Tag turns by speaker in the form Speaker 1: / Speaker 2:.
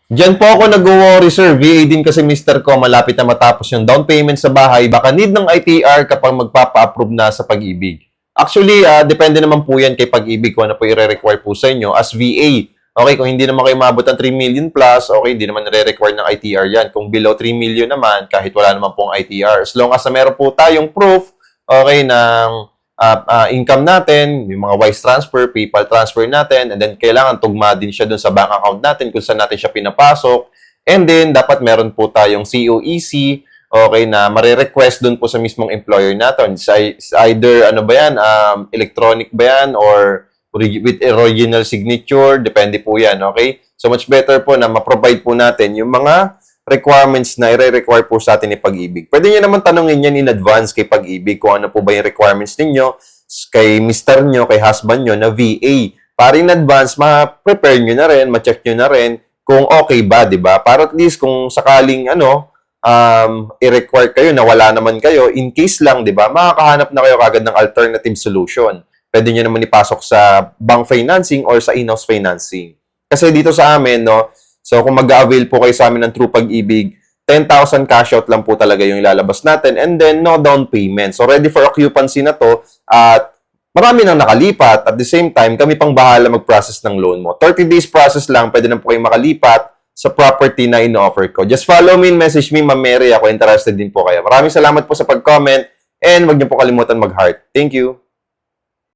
Speaker 1: Diyan po ako nag-worry, sir. VA din kasi mister ko, malapit na matapos yung down payment sa bahay. Baka need ng ITR kapag magpapa-approve na sa Pag-ibig. Actually, depende naman po yan kay Pag-ibig kung ano po i-require po sa inyo as VA. Okay, kung hindi naman kayo mabot ng 3 million plus, okay, hindi naman nare-require ng ITR yan. Kung below 3 million naman, kahit wala naman pong ITR. As long as na meron po tayong proof, okay, ng income natin, yung mga wise transfer, PayPal transfer natin, and then kailangan tugma din siya dun sa bank account natin kung saan natin siya pinapasok. And then, dapat meron po tayong COEC, okay, na mare-request dun po sa mismong employer natin. It's either, ano ba yan, electronic ba yan, or with original signature, depende po yan, okay? So, much better po na ma-provide po natin yung mga requirements na i-require po sa atin ni Pag-ibig. Pwede nyo naman tanongin yan in advance kay Pag-ibig kung ano po ba yung requirements ninyo kay mister nyo, kay husband nyo na VA. Para in advance, ma-prepare nyo na rin, ma-check nyo na rin kung okay ba, di ba? Para at least kung sakaling i-require kayo na wala naman kayo, in case lang, di ba, makakahanap na kayo kagad ng alternative solution. Pwede nyo naman ipasok sa bank financing or sa in-house financing. Kasi dito sa amin, no, so kung mag-avail po kayo sa amin ng True Pag-ibig, 10,000 cash out lang po talaga yung ilalabas natin and then no down payment. So ready for occupancy na to at marami nang nakalipat. At the same time, kami pang bahala mag-process ng loan mo. 30 days process lang, pwede na po kayo makalipat sa property na ino-offer ko. Just follow me and message me, Ma'am Mary. Ako interested din po kayo. Maraming salamat po sa pag-comment and wag niyo po kalimutan mag-heart. Thank you.